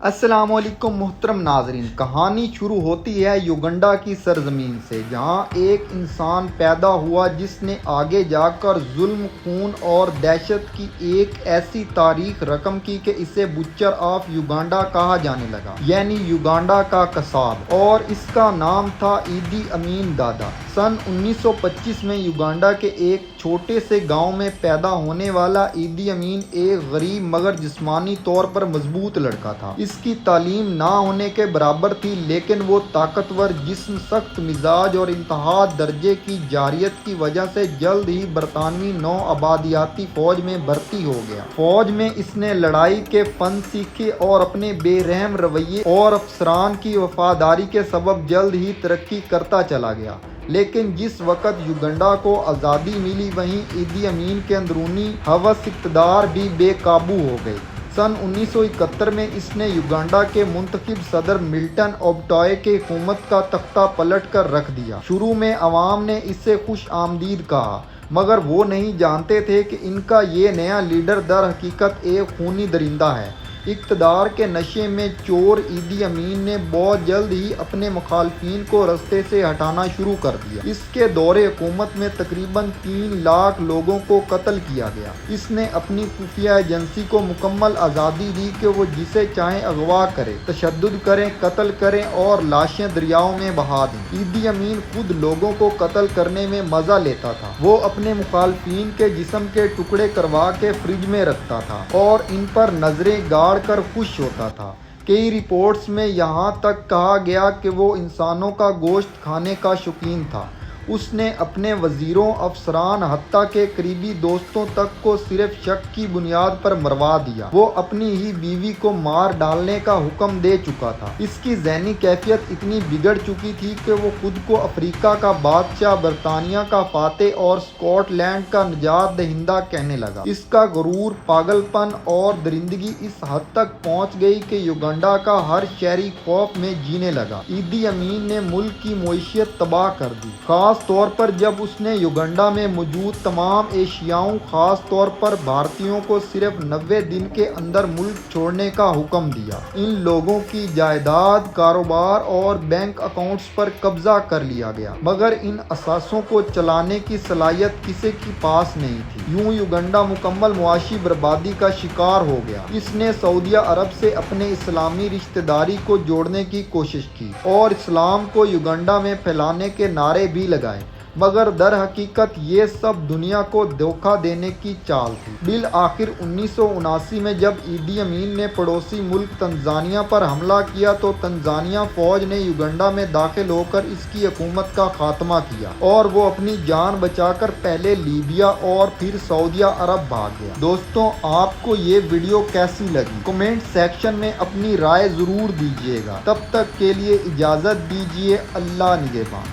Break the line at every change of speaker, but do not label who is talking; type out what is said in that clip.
السلام علیکم محترم ناظرین، کہانی شروع ہوتی ہے یوگنڈا کی سرزمین سے، جہاں ایک انسان پیدا ہوا جس نے آگے جا کر ظلم، خون اور دہشت کی ایک ایسی تاریخ رقم کی کہ اسے بچر آف یوگنڈا کہا جانے لگا، یعنی یوگنڈا کا قصاب، اور اس کا نام تھا ایدی امین دادا۔ سن 1925 میں یوگنڈا کے ایک چھوٹے سے گاؤں میں پیدا ہونے والا ایدی امین ایک غریب مگر جسمانی طور پر مضبوط لڑکا تھا۔ اس کی تعلیم نہ ہونے کے برابر تھی، لیکن وہ طاقتور جسم، سخت مزاج اور انتہا درجے کی جارحیت کی وجہ سے جلد ہی برطانوی نو آبادیاتی فوج میں بھرتی ہو گیا۔ فوج میں اس نے لڑائی کے فن سیکھے اور اپنے بے رحم رویے اور افسران کی وفاداری کے سبب جلد ہی ترقی کرتا چلا گیا۔ لیکن جس وقت یوگنڈا کو آزادی ملی، وہیں ایدی امین کے اندرونی ہوس اقتدار بھی بے قابو ہو گئی۔ سن 1971 میں اس نے یوگنڈا کے منتخب صدر ملٹن اوبوٹائے کی حکومت کا تختہ پلٹ کر رکھ دیا۔ شروع میں عوام نے اسے خوش آمدید کہا، مگر وہ نہیں جانتے تھے کہ ان کا یہ نیا لیڈر در حقیقت ایک خونی درندہ ہے۔ اقتدار کے نشے میں چور ایدی امین نے بہت جلد ہی اپنے مخالفین کو رستے سے ہٹانا شروع کر دیا۔ اس کے دور حکومت میں تقریباً 3 لاکھ لوگوں کو قتل کیا گیا۔ اس نے اپنی خفیہ ایجنسی کو مکمل آزادی دی کہ وہ جسے چاہیں اغوا کریں، تشدد کریں، قتل کریں اور لاشیں دریاؤں میں بہا دیں۔ ایدی امین خود لوگوں کو قتل کرنے میں مزہ لیتا تھا۔ وہ اپنے مخالفین کے جسم کے ٹکڑے کروا کے فریج میں رکھتا تھا اور ان پر نظریں گاڑ کر خوش ہوتا تھا۔ کئی رپورٹس میں یہاں تک کہا گیا کہ وہ انسانوں کا گوشت کھانے کا شوقین تھا۔ اس نے اپنے وزیروں، افسران، حتیٰ کہ قریبی دوستوں تک کو صرف شک کی بنیاد پر مروا دیا۔ وہ اپنی ہی بیوی کو مار ڈالنے کا حکم دے چکا تھا۔ اس کی ذہنی کیفیت اتنی بگڑ چکی تھی کہ وہ خود کو افریقہ کا بادشاہ، برطانیہ کا فاتح اور اسکاٹ لینڈ کا نجات دہندہ کہنے لگا۔ اس کا غرور، پاگل پن اور درندگی اس حد تک پہنچ گئی کہ یوگنڈا کا ہر شہری خوف میں جینے لگا۔ ایدی امین نے ملک کی معیشت تباہ کر دی، خاص طور پر جب اس نے یوگنڈا میں موجود تمام ایشیاؤں، خاص طور پر بھارتیوں کو صرف 90 دن کے اندر ملک چھوڑنے کا حکم دیا۔ ان لوگوں کی جائیداد، کاروبار اور بینک اکاؤنٹس پر قبضہ کر لیا گیا، مگر ان اثاثوں کو چلانے کی صلاحیت کسی کے پاس نہیں تھی۔ یوں یوگنڈا مکمل معاشی بربادی کا شکار ہو گیا۔ اس نے سعودیہ عرب سے اپنے اسلامی رشتہ داری کو جوڑنے کی کوشش کی اور اسلام کو یوگنڈا میں پھیلانے کے نعرے بھی لگائے، مگر در حقیقت یہ سب دنیا کو دھوکہ دینے کی چال تھی۔ بالآخر 1979 میں جب ایدی امین نے پڑوسی ملک تنزانیہ پر حملہ کیا تو تنزانیہ فوج نے یوگنڈا میں داخل ہو کر اس کی حکومت کا خاتمہ کیا اور وہ اپنی جان بچا کر پہلے لیبیا اور پھر سعودیہ عرب بھاگ گیا۔ دوستوں، آپ کو یہ ویڈیو کیسی لگی؟ کمنٹ سیکشن میں اپنی رائے ضرور دیجیے گا۔ تب تک کے لیے اجازت دیجیے۔ اللہ نگہبان۔